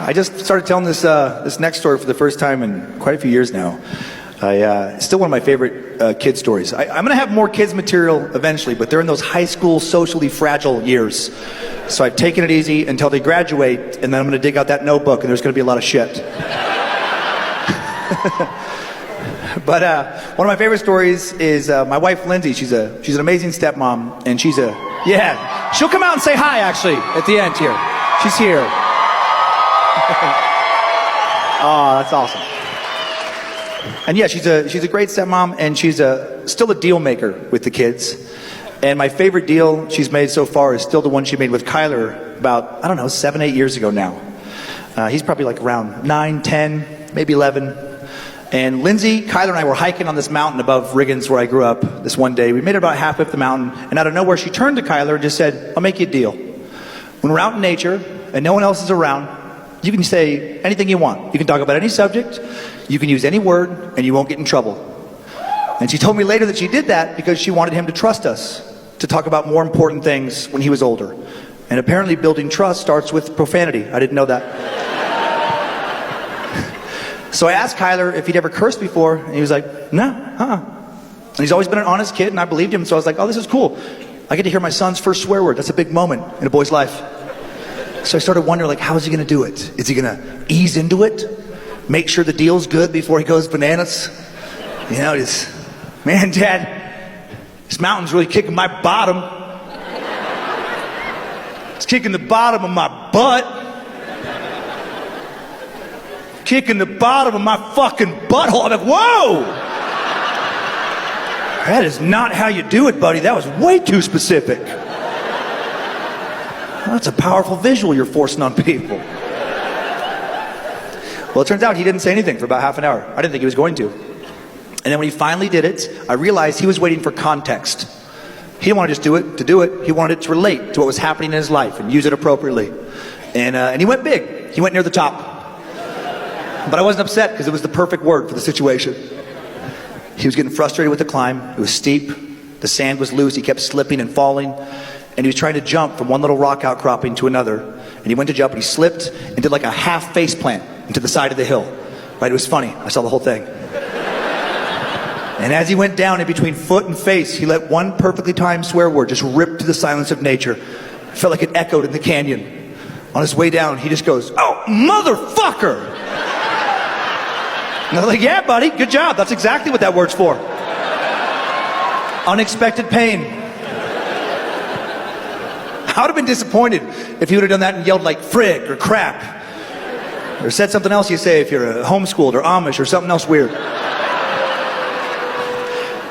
I just started telling this next story for the first time in quite a few years now. It's still one of my favorite kid stories. I'm going to have more kids material eventually, but they're in those high school socially fragile years. So I've taken it easy until they graduate, and then I'm going to dig out that notebook, and there's going to be a lot of shit. But one of my favorite stories is my wife Lindsay. She's an amazing stepmom, and she'll come out and say hi actually at the end here. She's here. Oh, that's awesome. And yeah, she's a great stepmom, and she's still a deal maker with the kids. And my favorite deal she's made so far is still the one she made with Kyler about, 7-8 years ago now. He's probably like around 9, 10, maybe 11. And Lindsay, Kyler, and I were hiking on this mountain above Riggins where I grew up this one day. We made it about halfway up the mountain, and out of nowhere she turned to Kyler and just said, "I'll make you a deal. When we're out in nature and no one else is around, you can say anything you want. You can talk about any subject, you can use any word, and you won't get in trouble." And she told me later that she did that because she wanted him to trust us, to talk about more important things when he was older. And apparently building trust starts with profanity. I didn't know that. So I asked Kyler if he'd ever cursed before, and he was like, "No, And he's always been an honest kid, and I believed him, so I was like, oh, this is cool. I get to hear my son's first swear word. That's a big moment in a boy's life. So I started wondering, like, how is he going to do it? Is he going to ease into it? Make sure the deal's good before he goes bananas? You know, man, Dad, this mountain's really kicking my bottom. It's kicking the bottom of my butt. Kicking the bottom of my fucking butthole. I'm like, whoa! That is not how you do it, buddy. That was way too specific. That's a powerful visual you're forcing on people. Well, it turns out he didn't say anything for about half an hour. I didn't think he was going to. And then when he finally did it, I realized he was waiting for context. He didn't want to just do it to do it. He wanted it to relate to what was happening in his life and use it appropriately. And he went big. He went near the top. But I wasn't upset because it was the perfect word for the situation. He was getting frustrated with the climb. It was steep. The sand was loose. He kept slipping and falling. And he was trying to jump from one little rock outcropping to another. And he went to jump and he slipped and did like a half face plant into the side of the hill. Right? It was funny. I saw the whole thing. And as he went down in between foot and face, he let one perfectly timed swear word just rip to the silence of nature. It felt like it echoed in the canyon. On his way down, he just goes, "Oh, motherfucker!" And I was like, "Yeah, buddy, good job. That's exactly what that word's for." Unexpected pain. I would have been disappointed if he would have done that and yelled like frig or crap. Or said something else you say if you're homeschooled or Amish or something else weird.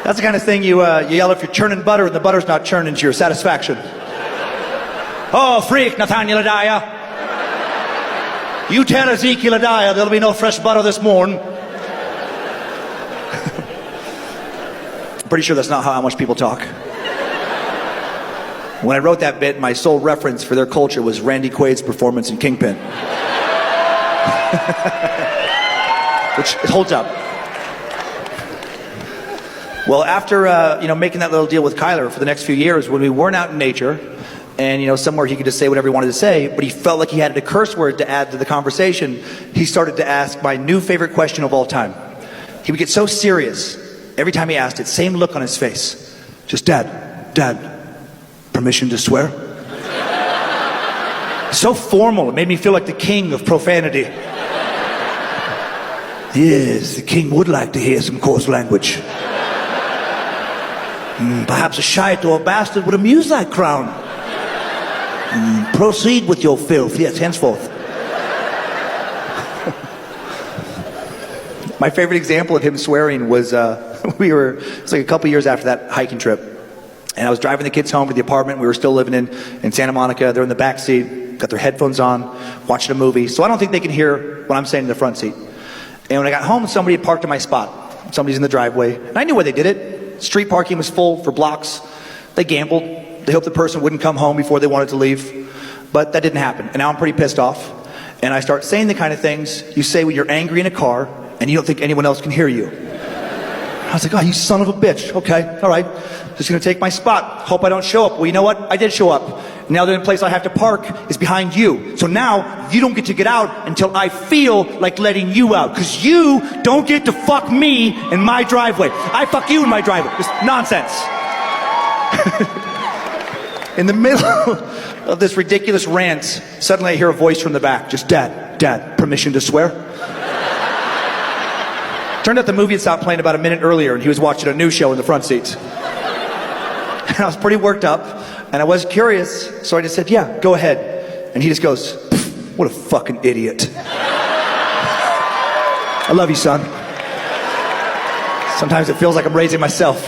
That's the kind of thing you yell if you're churning butter and the butter's not churning to your satisfaction. "Oh, freak, Nathaniel Adaya. You tell Ezekiel Adaya there'll be no fresh butter this morning." Pretty sure that's not how much people talk. When I wrote that bit, my sole reference for their culture was Randy Quaid's performance in Kingpin. Which it holds up. Well, after making that little deal with Kyler for the next few years, when we weren't out in nature, and somewhere he could just say whatever he wanted to say, but he felt like he had a curse word to add to the conversation, he started to ask my new favorite question of all time. He would get so serious every time he asked it, same look on his face. Just, Dad, permission to swear? So formal, it made me feel like the king of profanity. Yes, the king would like to hear some coarse language. Perhaps a shite or a bastard would amuse that crown. Proceed with your filth, yes, henceforth. My favorite example of him swearing was, it's like a couple years after that hiking trip. And I was driving the kids home to the apartment we were still living in Santa Monica. They're in the back seat, got their headphones on, watching a movie. So I don't think they can hear what I'm saying in the front seat. And when I got home, somebody had parked in my spot. Somebody's in the driveway. And I knew why they did it. Street parking was full for blocks. They gambled. They hoped the person wouldn't come home before they wanted to leave. But that didn't happen. And now I'm pretty pissed off. And I start saying the kind of things you say when you're angry in a car and you don't think anyone else can hear you. I was like, "Oh, you son of a bitch. Okay, all right. Just gonna take my spot. Hope I don't show up." Well, you know what? I did show up. Now the only place I have to park is behind you. So now you don't get to get out until I feel like letting you out. Because you don't get to fuck me in my driveway. I fuck you in my driveway. It's nonsense. In the middle of this ridiculous rant, suddenly I hear a voice from the back. Just, Dad, permission to swear? Turned out the movie had stopped playing about a minute earlier and he was watching a new show in the front seat. And I was pretty worked up and I was curious, so I just said, yeah, go ahead. And he just goes, what a fucking idiot. I love you, son. Sometimes it feels like I'm raising myself.